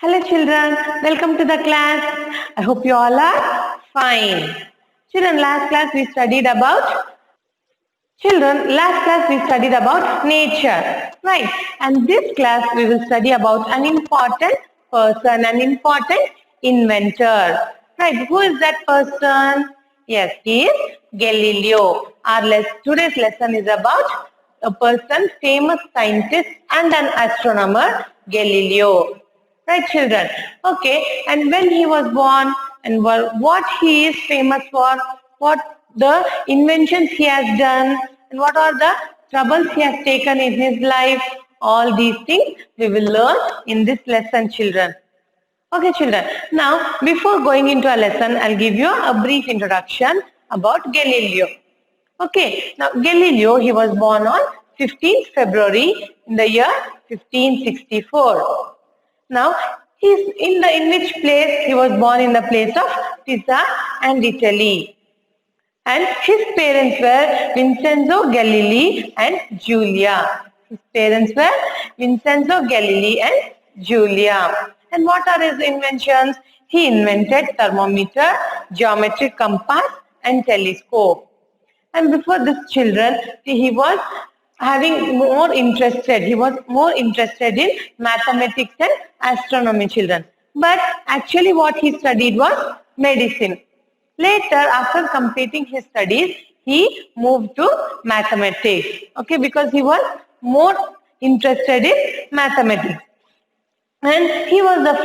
Hello children, welcome to the class. I hope you all are fine. Last class we studied about nature, right? And this class we will study about an important person, an important inventor, right? Who is that person? Yes, he is Galileo. Today's lesson is about a person, famous scientist and an astronomer, Galileo. Right, children? Okay, and when he was born and what he is famous for, what the inventions he has done, and what are the troubles he has taken in his life, all these things we will learn in this lesson, children. Okay, children. Now, before going into a lesson, I'll give you a brief introduction about Galileo. Okay, now Galileo, he was born on 15th February in the year 1564. Now, in which place he was born? In the place of Pisa and Italy. And his parents were Vincenzo Galilei and Giulia. His parents were Vincenzo Galilei and Giulia. And what are his inventions? He invented thermometer, geometric compass and telescope. And before this, children, he was more interested in mathematics and astronomy, children. But actually what he studied was medicine. Later, after completing his studies, he moved to mathematics. Okay, because he was more interested in mathematics. And he was the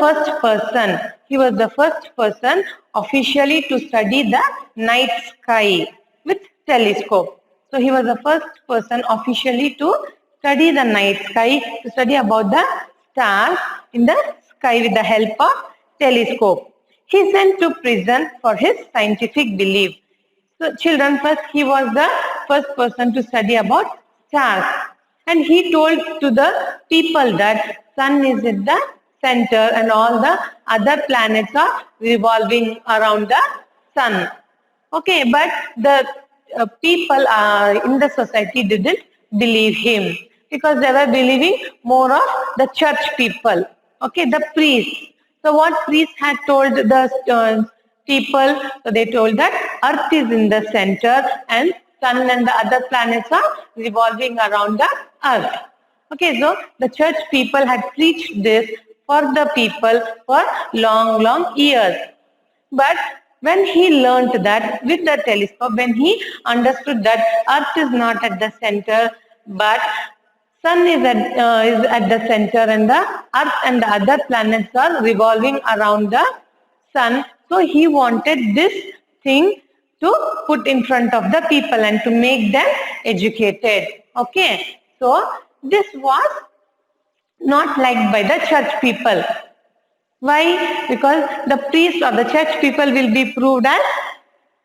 first person officially to study the night sky with telescope. So he was the first person officially to study the night sky, to study about the stars in the sky with the help of telescope. He sent to prison for his scientific belief. So children, first he was the first person to study about stars. And he told to the people that sun is at the center and all the other planets are revolving around the sun. Okay, but the people in the society didn't believe him because they were believing more of the church people. Okay, the priests. So what priests had told the people? So they told that Earth is in the center and sun and the other planets are revolving around the Earth. Okay, so the church people had preached this for the people for long years. But when he learnt that with the telescope, when he understood that Earth is not at the center, but sun is at the center and the Earth and the other planets are revolving around the sun. So he wanted this thing to put in front of the people and to make them educated. Okay, so this was not liked by the church people. Why? Because the priest or the church people will be proved as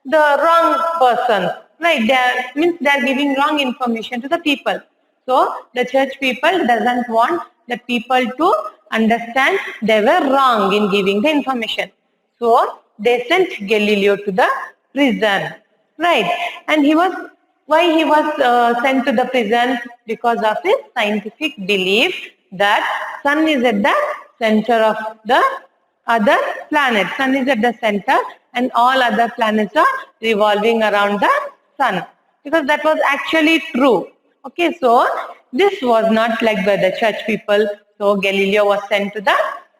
the wrong person. Right? They are giving wrong information to the people. So the church people doesn't want the people to understand they were wrong in giving the information. So they sent Galileo to the prison. Right? And why he was sent to the prison? Because of his scientific belief that sun is at the center of the other planets. Sun is at the center and all other planets are revolving around the sun. Because that was actually true. Okay, so this was not liked by the church people. So Galileo was sent to the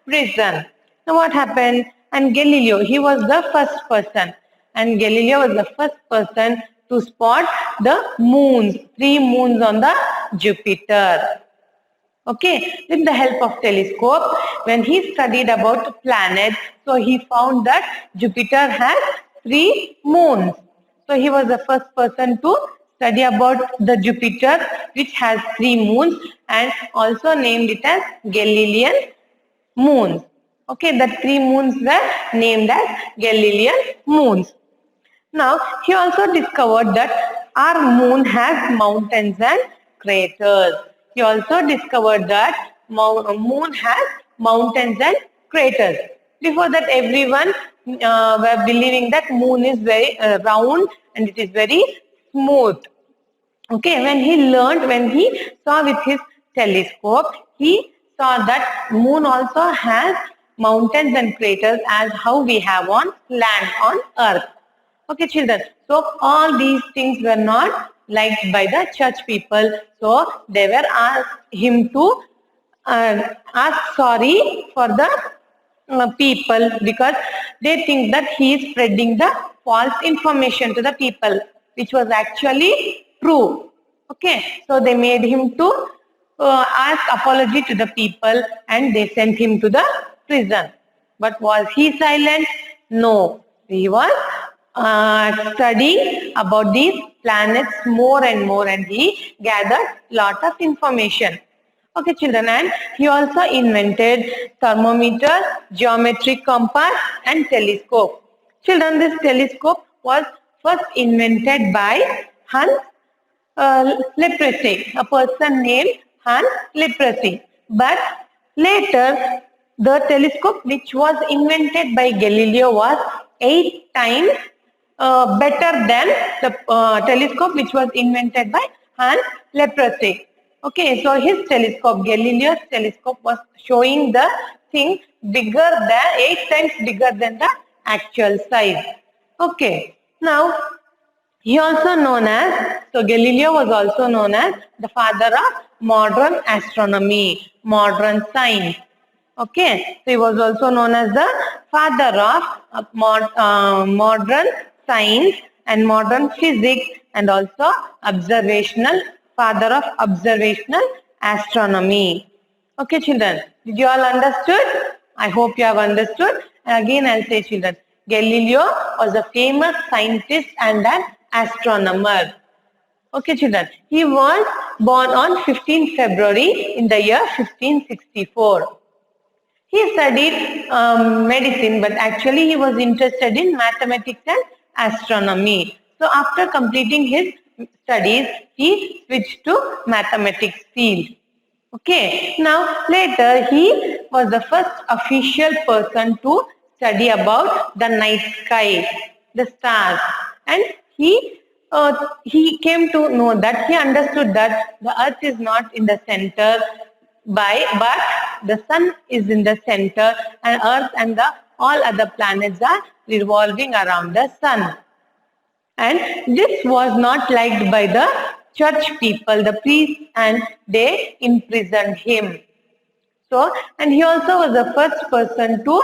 prison. Now what happened? And Galileo, he was the first person. And Galileo was the first person to spot the moons, 3 moons on the Jupiter. Okay, with the help of telescope, when he studied about planets, so he found that Jupiter has 3 moons. So he was the first person to study about the Jupiter, which has 3 moons, and also named it as Galilean moons. Okay, the 3 moons were named as Galilean moons. Now, he also discovered that our moon has mountains and craters. He also discovered that moon has mountains and craters. Before that, everyone were believing that moon is very round and it is very smooth. Okay, when he saw with his telescope, he saw that moon also has mountains and craters as how we have on land on earth. Okay, children. So all these things were not liked by the church people. So they were asked him to ask sorry for the people, because they think that he is spreading the false information to the people, which was actually true. Okay, so they made him to ask apology to the people, and they sent him to the prison. But was he silent? No, he was studying about these planets more and more, and he gathered lot of information. Okay, children, and he also invented thermometer, geometric compass, and telescope. Children, this telescope was first invented by Hans Leprosy, a person named Hans Leprosy. But later, the telescope which was invented by Galileo was 8 times better than the telescope which was invented by Hans Leprosy. Okay, so his telescope, Galileo's telescope, was showing the thing bigger than 8 times bigger than the actual size. Okay, now he also known as, so Galileo was also known as the father of modern astronomy, modern science. Okay, so he was also known as the father of modern science and modern physics, and also father of observational astronomy. Okay, children, did you all understood? I hope you have understood. And again, I'll say, children, Galileo was a famous scientist and an astronomer. Okay, children, he was born on 15 February in the year 1564. He studied medicine, but actually he was interested in mathematics and astronomy. So after completing his studies, he switched to mathematics field. Okay, now later he was the first official person to study about the night sky, the stars, and he came to know that, he understood that the earth is not in the center, but the sun is in the center, and earth and all other planets are revolving around the sun. And this was not liked by the church people, the priests, and they imprisoned him. So, and he also was the first person to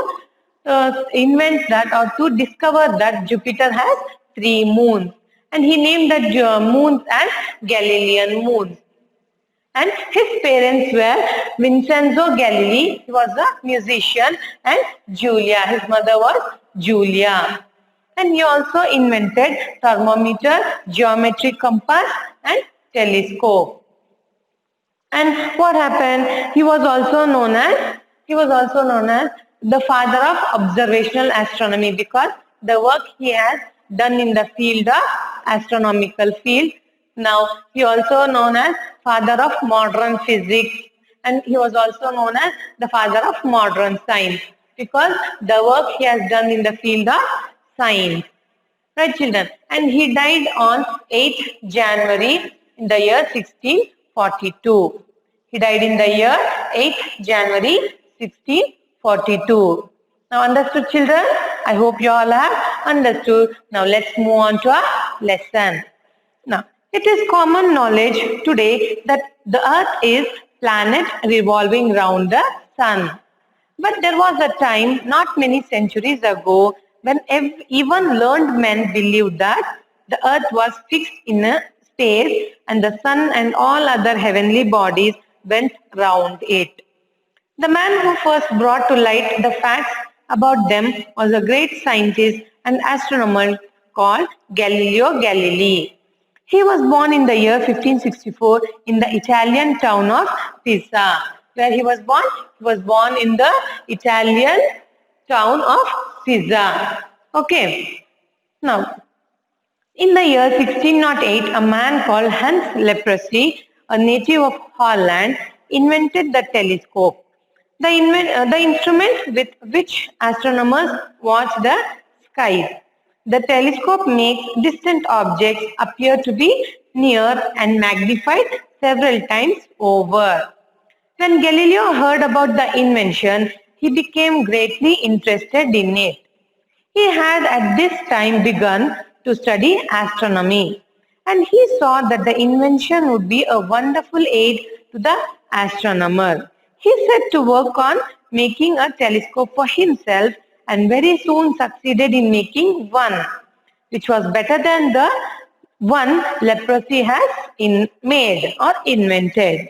invent that, or to discover that Jupiter has 3 moons. And he named the moons as Galilean moons. And his parents were Vincenzo Galilei, he was a musician, and Julia, his mother was Julia. And he also invented thermometer, geometric compass, and telescope. And what happened? He was also known as the father of observational astronomy, because the work he has done in the field of astronomical field. Now he also known as father of modern physics, and he was also known as the father of modern science, because the work he has done in the field of science. Right, children? And he died on 8th January in the year 1642. He died in the year 8th January 1642. Now understood, children? I hope you all have understood. Now let's move on to our lesson. Now, it is common knowledge today that the earth is planet revolving round the sun. But there was a time not many centuries ago when even learned men believed that the earth was fixed in a space and the sun and all other heavenly bodies went round it. The man who first brought to light the facts about them was a great scientist and astronomer called Galileo Galilei. He was born in the year 1564 in the Italian town of Pisa. Where he was born? He was born in the Italian town of Pisa. Okay. Now, in the year 1608, a man called Hans Leprosy, a native of Holland, invented the telescope. The instrument with which astronomers watch the skies. The telescope makes distant objects appear to be near and magnified several times over. When Galileo heard about the invention, he became greatly interested in it. He had at this time begun to study astronomy, and he saw that the invention would be a wonderful aid to the astronomer. He set to work on making a telescope for himself and very soon succeeded in making one, which was better than the one leprosy has made or invented.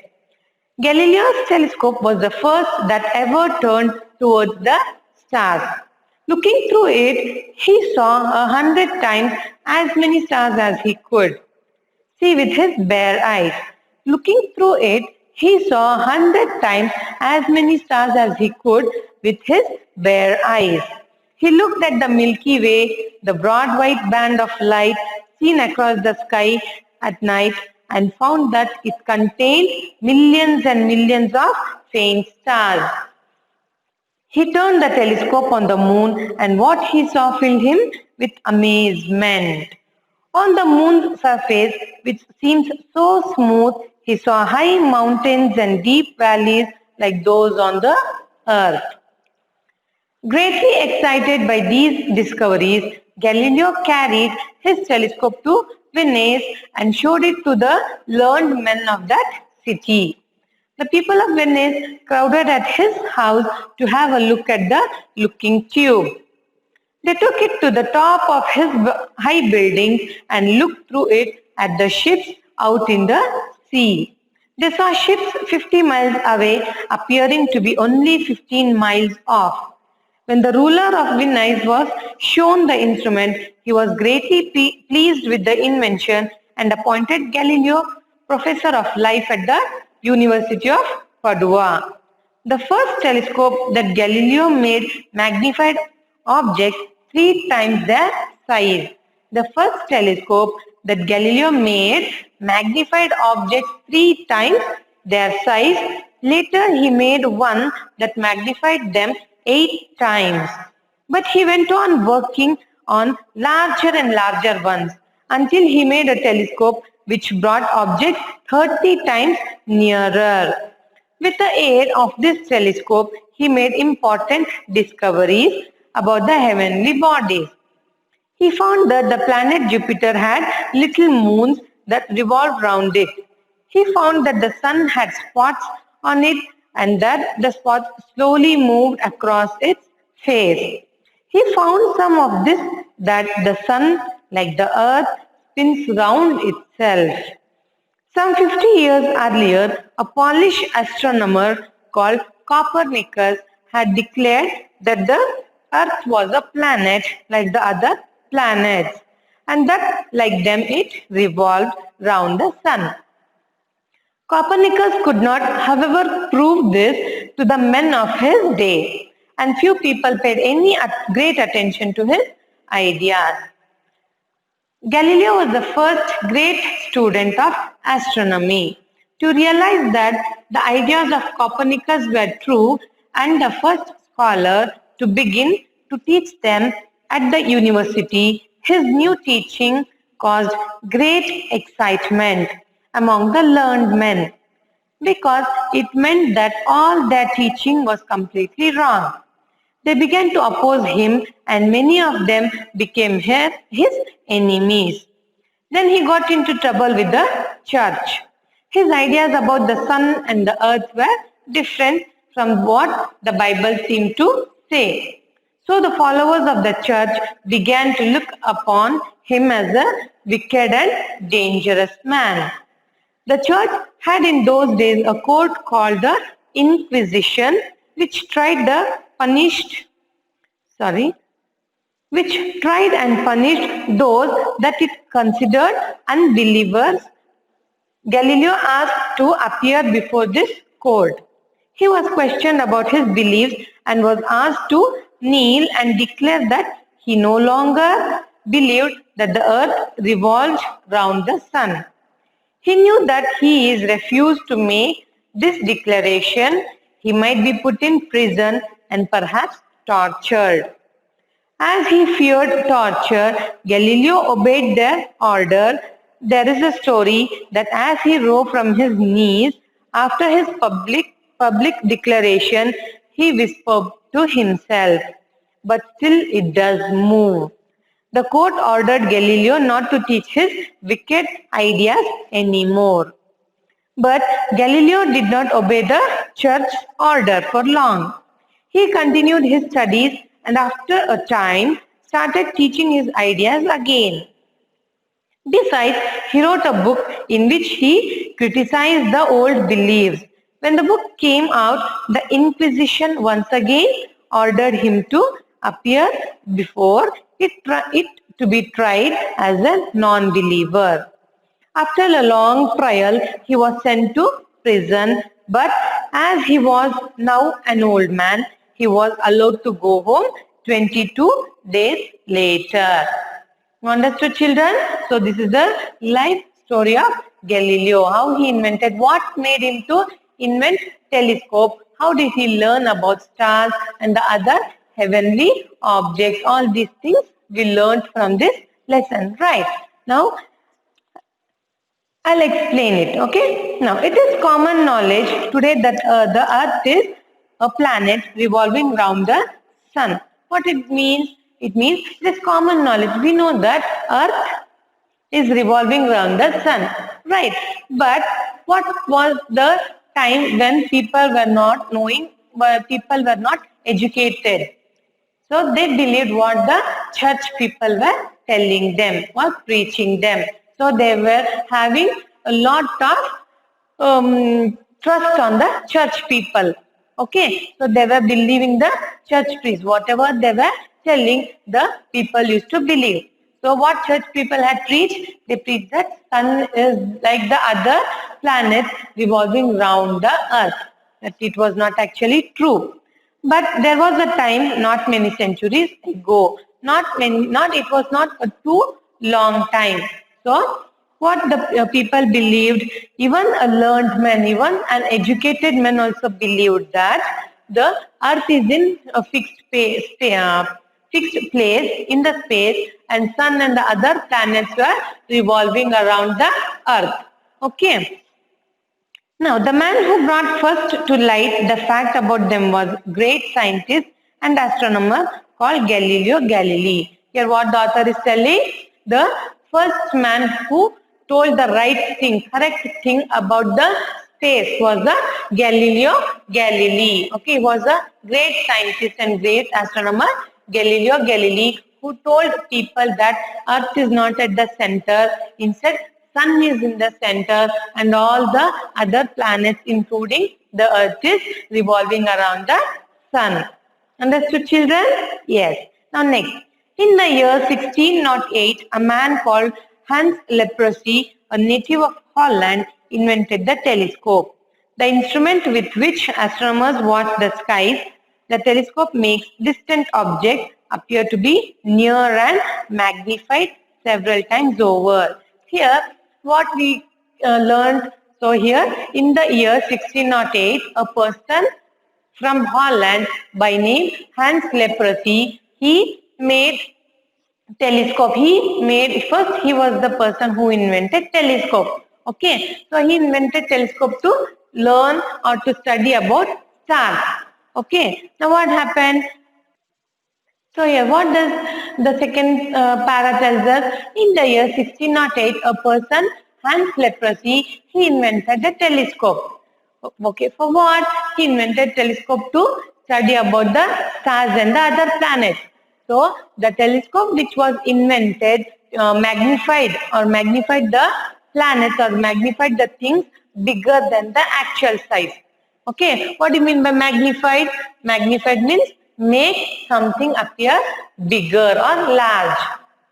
Galileo's telescope was the first that ever turned towards the stars. Looking through it, he saw 100 times as many stars as he could see with his bare eyes. Looking through it, he saw 100 times as many stars as he could with his bare eyes. He looked at the Milky Way, the broad white band of light seen across the sky at night, and found that it contained millions and millions of faint stars. He turned the telescope on the moon, and what he saw filled him with amazement. On the moon's surface, which seemed so smooth, he saw high mountains and deep valleys like those on the earth. Greatly excited by these discoveries, Galileo carried his telescope to Venice and showed it to the learned men of that city. The people of Venice crowded at his house to have a look at the looking tube. They took it to the top of his high building and looked through it at the ships out in the sea. They saw ships 50 miles away appearing to be only 15 miles off. When the ruler of Venice was shown the instrument, he was greatly pleased with the invention and appointed Galileo professor of life at the University of Padua. The first telescope that Galileo made magnified objects 3 times their size. The first telescope that Galileo made magnified objects 3 times their size. Later he made one that magnified them 8 times. But he went on working on larger and larger ones until he made a telescope which brought objects 30 times nearer. With the aid of this telescope, he made important discoveries about the heavenly bodies. He found that the planet Jupiter had little moons that revolved round it. He found that the sun had spots on it and that the spots slowly moved across its face. He found some of this that the sun, like the earth, spins round itself. Some 50 years earlier, a Polish astronomer called Copernicus had declared that the earth was a planet like the other planets and that like them it revolved round the sun. Copernicus could not, however, prove this to the men of his day, and few people paid any great attention to his ideas. Galileo was the first great student of astronomy to realize that the ideas of Copernicus were true and the first scholar to begin to teach them at the university. His new teaching caused great excitement among the learned men because it meant that all their teaching was completely wrong. They began to oppose him and many of them became his enemies. Then he got into trouble with the church. His ideas about the sun and the earth were different from what the Bible seemed to say. So the followers of the church began to look upon him as a wicked and dangerous man. The church had in those days a court called the Inquisition, which tried and punished those that it considered unbelievers. Galileo asked to appear before this court. He was questioned about his beliefs and was asked to kneel and declare that he no longer believed that the earth revolved round the sun. He knew that he is refused to make this declaration, he might be put in prison and perhaps tortured. As he feared torture, Galileo obeyed their order. There is a story that as he rose from his knees after his public declaration, he whispered to himself. But still it does move. The court ordered Galileo not to teach his wicked ideas anymore. But Galileo did not obey the church order for long. He continued his studies and after a time started teaching his ideas again. Besides, he wrote a book in which he criticized the old beliefs. When the book came out, the Inquisition once again ordered him to appear before it to be tried as a non-believer. After a long trial, he was sent to prison, but as he was now an old man, he was allowed to go home 22 days later. Understood, children? So this is the life story of Galileo, how he invented, what made him to invent telescope, how did he learn about stars and the other heavenly objects. All these things we learned from this lesson, right? Now, I'll explain it, okay? Now, it is common knowledge today that the Earth is a planet revolving around the Sun. What it means? It means it is common knowledge. We know that Earth is revolving around the Sun, right? But what was the time when people were not knowing, people were not educated? So they believed what the church people were telling them, was preaching them. So they were having a lot of trust on the church people. Okay, so they were believing the church priests. Whatever they were telling, the people used to believe. So what church people had preached? They preached that sun is like the other planets revolving round the earth. That it was not actually true. But there was a time, not many centuries ago, it was not a too long time. So what the people believed, even a learned man, even an educated man also believed that the earth is in a fixed place in the space, and sun and the other planets were revolving around the earth. Okay. Now, the man who brought first to light the fact about them was great scientist and astronomer called Galileo Galilei. Here what the author is telling, the first man who told the right thing, correct thing about the space was the Galileo Galilei. Okay, he was a great scientist and great astronomer, Galileo Galilei, who told people that earth is not at the center, instead sun is in the center and all the other planets including the earth is revolving around the sun. Understood, children? Yes. Now next, in the year 1608, a man called Hans Leprosy, a native of Holland, invented the telescope. The instrument with which astronomers watch the skies, the telescope makes distant objects appear to be near and magnified several times over. Here, what we learned, so here in the year 1608, a person from Holland by name Hans Leprosy, he made telescope. First he was the person who invented telescope. Okay, so he invented telescope to learn or to study about stars. Okay, now what happened? So here, what does the second para tells us? In the year 1608, a person, Hans Leprosy, he invented a telescope. Okay, for what? He invented telescope to study about the stars and the other planets. So the telescope which was invented magnified the planets or magnified the things bigger than the actual size. Okay, what do you mean by magnified? Magnified means make something appear bigger or large.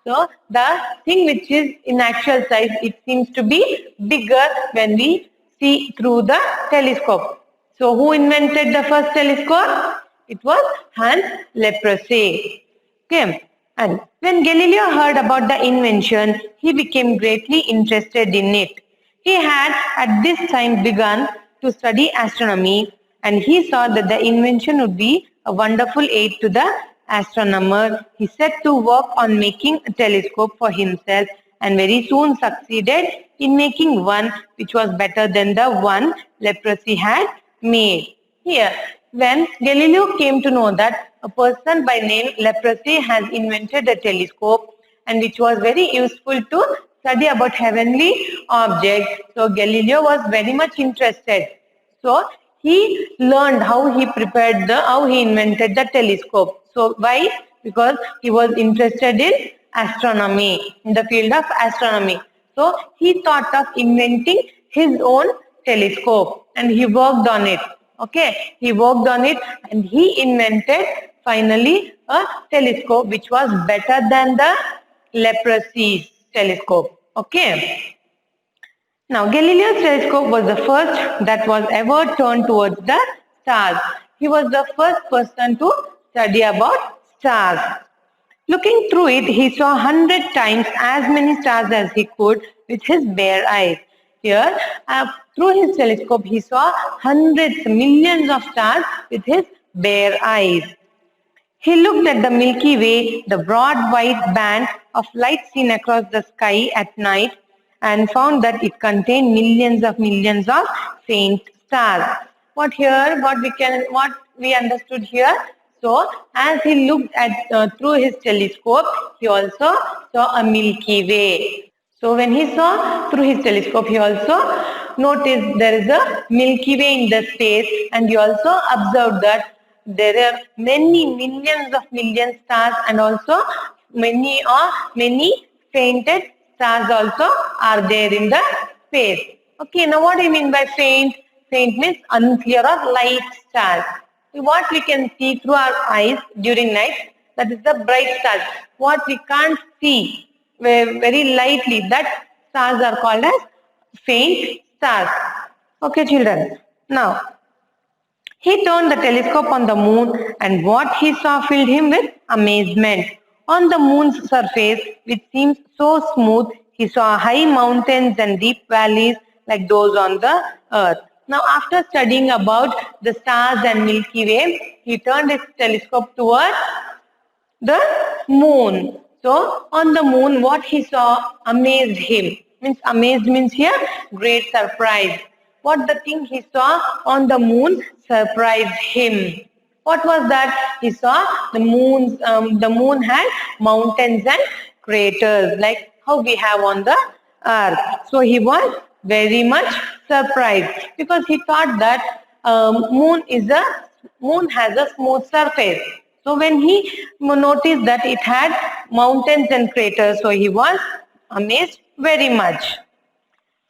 So the thing which is in actual size, it seems to be bigger when we see through the telescope. So who invented the first telescope? It was Hans Leprosy. Okay. And when Galileo heard about the invention, he became greatly interested in it. He had at this time begun to study astronomy, and he saw that the invention would be a wonderful aid to the astronomer. He set to work on making a telescope for himself and very soon succeeded in making one which was better than the one Leprosy had made. Here, When Galileo came to know that a person by name Leprosy has invented a telescope and which was very useful to study about heavenly objects, so Galileo was very much interested. So he learned how he invented the telescope. So why? Because he was interested in astronomy, in the field of astronomy. So he thought of inventing his own telescope and he worked on it. Okay, he worked on it and he invented finally a telescope which was better than the Leprosy's telescope. Okay. Now, Galileo's telescope was the first that was ever turned towards the stars. He was the first person to study about stars. Looking through it, he saw 100 times as many stars as he could with his bare eyes. Here, through his telescope, he saw hundreds, millions of stars with his bare eyes. He looked at the Milky Way, the broad white band of light seen across the sky at night, and found that it contained millions of faint stars. What we understood here? So, as he looked at through his telescope, he also saw a Milky Way. So, when he saw through his telescope, he also noticed there is a Milky Way in the space, and he also observed that there are many millions stars, and also many fainted stars also are there in the space. Okay, now what do you mean by faint? Faint means unclear or light stars. What we can see through our eyes during night, that is the bright stars. What we can't see very lightly, that stars are called as faint stars. Okay, children. Now, he turned the telescope on the moon and what he saw filled him with amazement. On the moon's surface, which seems so smooth, he saw high mountains and deep valleys like those on the earth. Now, after studying about the stars and Milky Way, he turned his telescope towards the moon. So, on the moon, what he saw amazed him. Amazed means here, great surprise. What the thing he saw on the moon surprised him. What was that? He saw the moon had mountains and craters like how we have on the earth. So he was very much surprised because he thought that moon has a smooth surface. So when he noticed that it had mountains and craters, so he was amazed very much.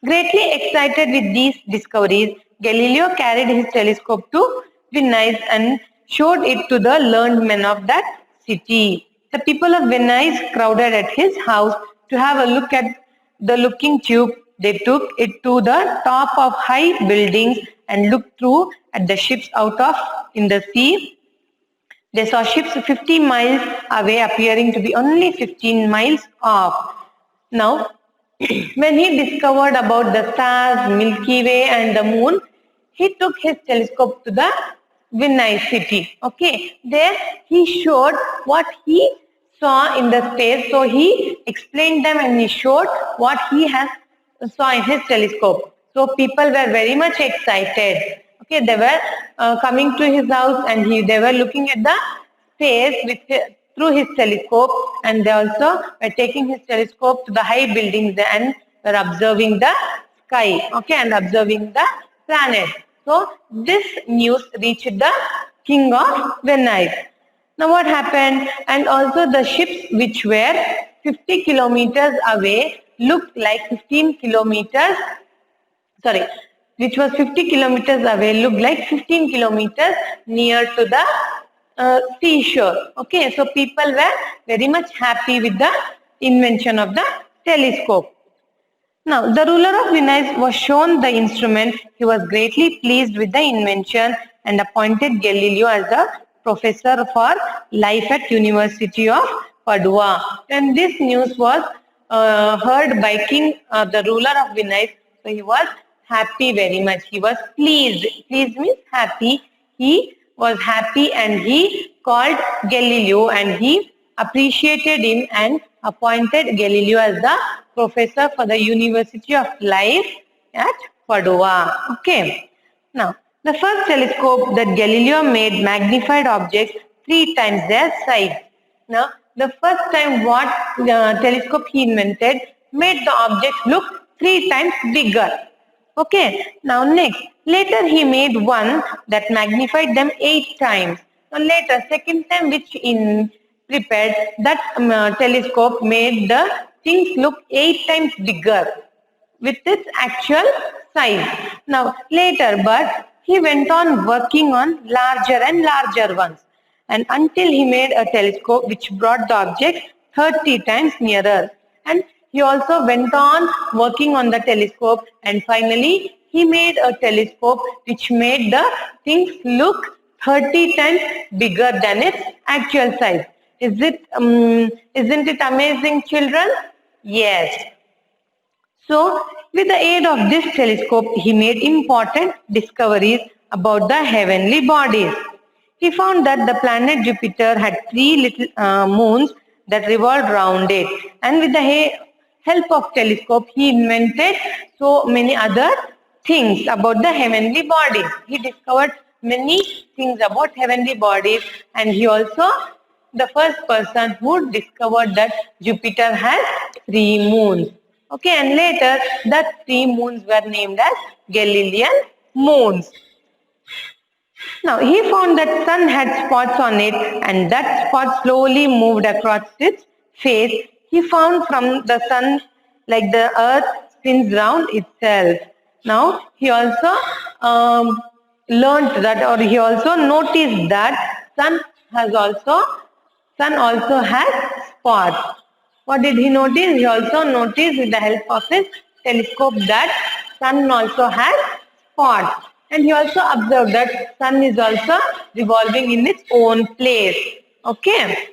Greatly excited with these discoveries, Galileo carried his telescope to Venice and showed it to the learned men of that city. The people of Venice crowded at his house to have a look at the looking tube. They took it to the top of high buildings and looked through at the ships in the sea. They saw ships 50 miles away appearing to be only 15 miles off. Now, when he discovered about the stars, Milky Way and the moon, he took his telescope to the Venice city. Okay, there he showed what he saw in the space. So he explained them and he showed what he has saw in his telescope. So people were very much excited. Okay, they were coming to his house and they were looking at the space through his telescope, and they also were taking his telescope to the high buildings and were observing the sky, okay, and observing the planet. So this news reached the king of Venice. Now what happened? And also the ships which were 50 kilometers away looked like 15 kilometers, which was 50 kilometers away looked like 15 kilometers near to the seashore. Okay, so people were very much happy with the invention of the telescope. Now, the ruler of Venice was shown the instrument. He was greatly pleased with the invention and appointed Galileo as a professor for life at University of Padua. And this news was heard by the ruler of Venice. So he was happy very much. He was pleased. Pleased means happy. He was happy and he called Galileo and he appreciated him and appointed Galileo as the professor for the University of Life at Padua. Okay. Now, The first telescope that Galileo made magnified objects 3 times their size. Now, the first time what telescope he invented made the objects look 3 times bigger. Okay, now next, later he made one that magnified them 8 times. Now later, second time which in prepared, that telescope made the things look 8 times bigger with its actual size. Now later, but he went on working on larger and larger ones, and until he made a telescope which brought the objects 30 times nearer. And he also went on working on the telescope, and finally he made a telescope which made the things look 30 times bigger than its actual size. Isn't it amazing, children? Yes. So, with the aid of this telescope, he made important discoveries about the heavenly bodies. He found that the planet Jupiter had 3 little moons that revolved around it. And with the help of telescope, he invented so many other things about the heavenly bodies. He discovered many things about heavenly bodies, and he also the first person who discovered that Jupiter has 3 moons. Okay, and later that 3 moons were named as Galilean moons. Now he found that sun had spots on it, and that spot slowly moved across its face. He found from the sun like the earth spins round itself. Now he also learned that, or he also noticed that sun also has spots. What did he notice? He also noticed with the help of his telescope that sun also has spots. And he also observed that sun is also revolving in its own place. Okay.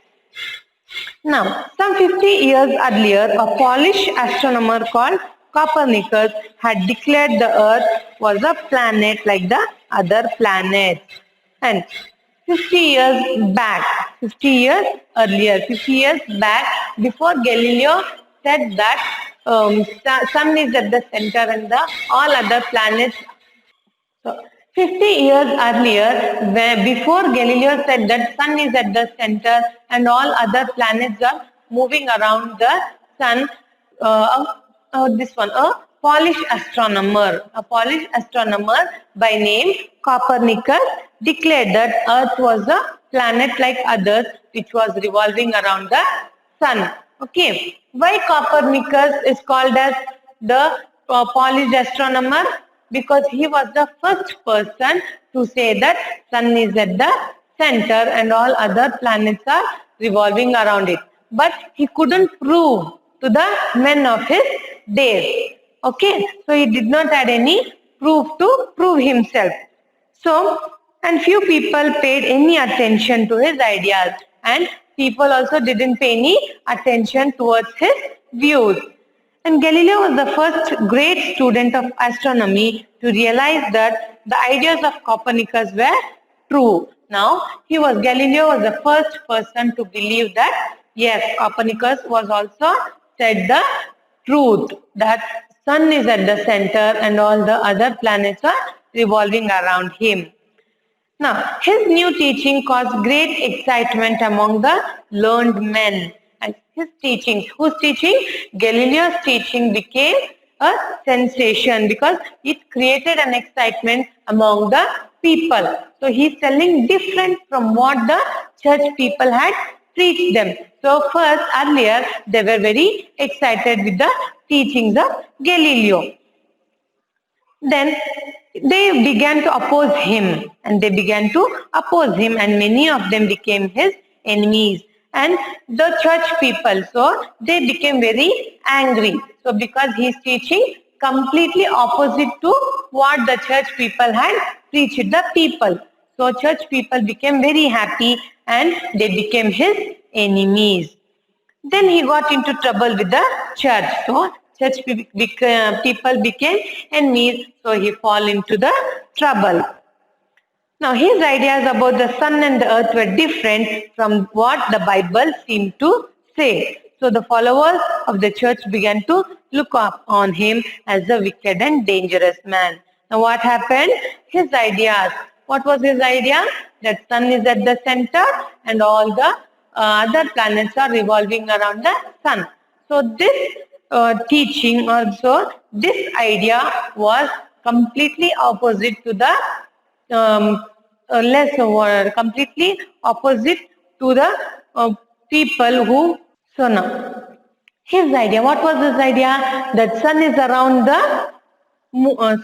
Now, some 50 years earlier, a Polish astronomer called Copernicus had declared the Earth was a planet like the other planets. And 50 years back, 50 years earlier, 50 years back, before Galileo said that sun is at the center and all other planets. So 50 years earlier, before Galileo said that sun is at the center and all other planets are moving around the sun, a Polish astronomer by name Copernicus declared that Earth was a planet like others which was revolving around the sun. Okay, why Copernicus is called as the Polish astronomer? Because he was the first person to say that sun is at the center and all other planets are revolving around it. But he couldn't prove to the men of his days. Okay, so he did not have any proof to prove himself. So, and few people paid any attention to his ideas, and people also didn't pay any attention towards his views. And Galileo was the first great student of astronomy to realize that the ideas of Copernicus were true. Now, Galileo was the first person to believe that, yes, Copernicus was also said the truth, that sun is at the center and all the other planets are revolving around him. Now, his new teaching caused great excitement among the learned men. And his teachings, whose teaching? Galileo's teaching became a sensation because it created an excitement among the people. So he's telling different from what the church people had preached them. So first, earlier, they were very excited with the teachings of Galileo. Then they began to oppose him, and many of them became his enemies. And the church people, so they became very angry. So because he is teaching completely opposite to what the church people had preached the people. So church people became very happy and they became his enemies. Then he got into trouble with the church. So church people became enemies. So he fell into the trouble. Now, his ideas about the sun and the earth were different from what the Bible seemed to say. So, the followers of the church began to look up on him as a wicked and dangerous man. Now what happened? His ideas. What was his idea? That sun is at the center and all the other planets are revolving around the sun. So this teaching also, this idea was completely opposite to the completely opposite to the people who, so now his idea, what was his idea? That sun is around the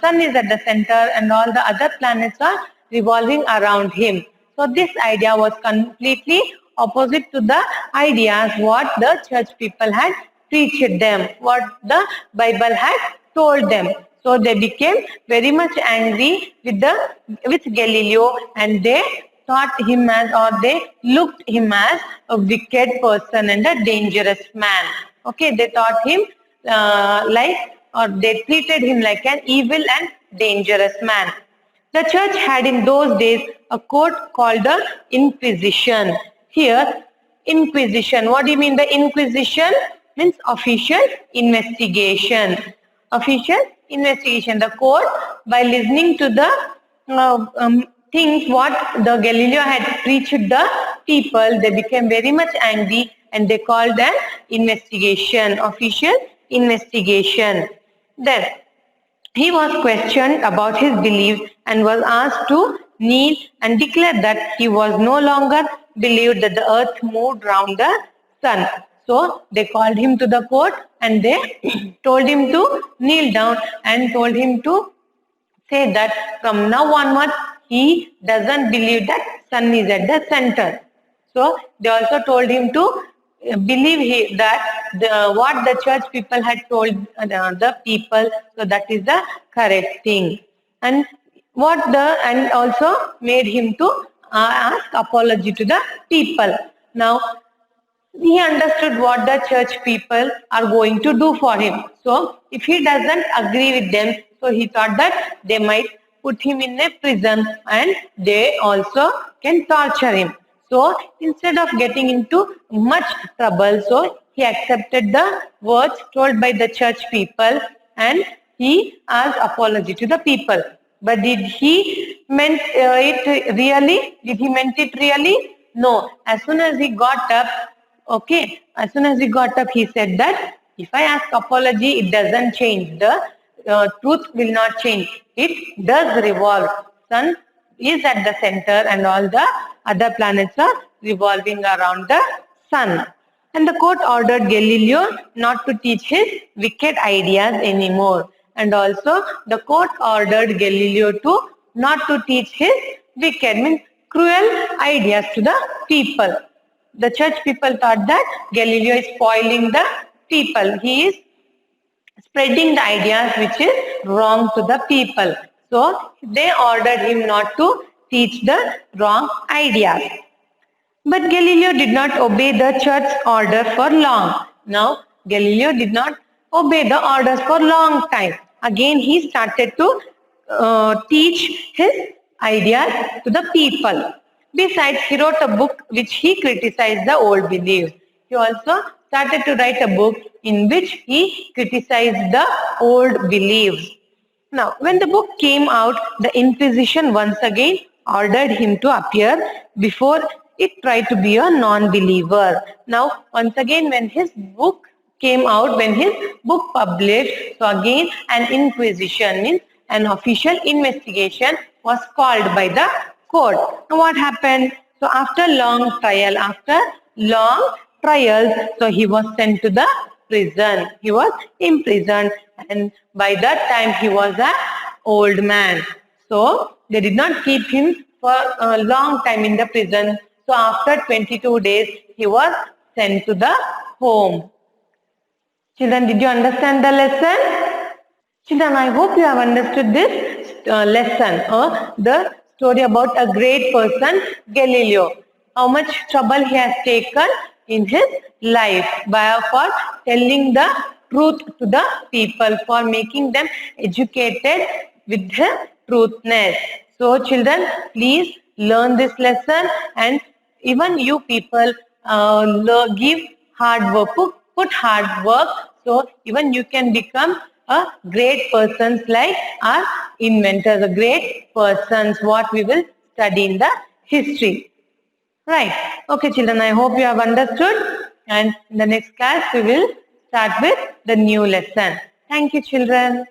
sun is at the center and all the other planets are revolving around him. So this idea was completely opposite to the ideas what the church people had preached them, what the Bible had told them. So they became very much angry with Galileo, and they thought him as, or they looked him as a wicked person and a dangerous man. Okay, they thought him or they treated him like an evil and dangerous man. The church had in those days a court called the Inquisition. Here, Inquisition, what do you mean by Inquisition? Means official investigation. Official investigation. The court, by listening to the things what the Galileo had preached the people, they became very much angry and they called an investigation, official investigation. Then he was questioned about his beliefs and was asked to kneel and declare that he was no longer believed that the earth moved round the sun. So they called him to the court and they told him to kneel down and told him to say that from now onwards he doesn't believe that sun is at the center. So they also told him to believe that what the church people had told the people, so that is the correct thing. And also made him to ask apology to the people. Now he understood what the church people are going to do for him. So if he doesn't agree with them, so he thought that they might put him in a prison and they also can torture him. So instead of getting into much trouble, so he accepted the words told by the church people and he asked apology to the people. But did he meant it really? Did he meant it really? No. As soon as he got up, he said that if I ask apology, it doesn't change. The truth will not change. It does revolve. Sun is at the center and all the other planets are revolving around the sun. And the court ordered Galileo not to teach his wicked ideas anymore. And also the court ordered Galileo to not to teach his wicked, means cruel ideas to the people. The church people thought that Galileo is spoiling the people. He is spreading the ideas which is wrong to the people. So they ordered him not to teach the wrong ideas. But Galileo did not obey the church order for long. Now Galileo did not obey the orders for long time. Again he started to teach his ideas to the people. Besides, he wrote a book which he criticized the old beliefs. He also started to write a book in which he criticized the old beliefs. Now, when the book came out, the Inquisition once again ordered him to appear before it tried to be a non-believer. Now, once again, when his book came out, when his book published, so again an inquisition, means an official investigation, was called by the court. Now, what happened? So after long trials, so he was sent to the prison. He was imprisoned, and by that time he was an old man. So they did not keep him for a long time in the prison. So after 22 days, he was sent to the home. Children, did you understand the lesson? Children, I hope you have understood this lesson, the story about a great person, Galileo. How much trouble he has taken in his life for telling the truth to the people, for making them educated with the truthness. So children, please learn this lesson, and even you people give hard work, put hard work, so even you can become great persons like our inventors, the great persons, what we will study in the history. Right. Okay, children, I hope you have understood. And in the next class, we will start with the new lesson. Thank you, children.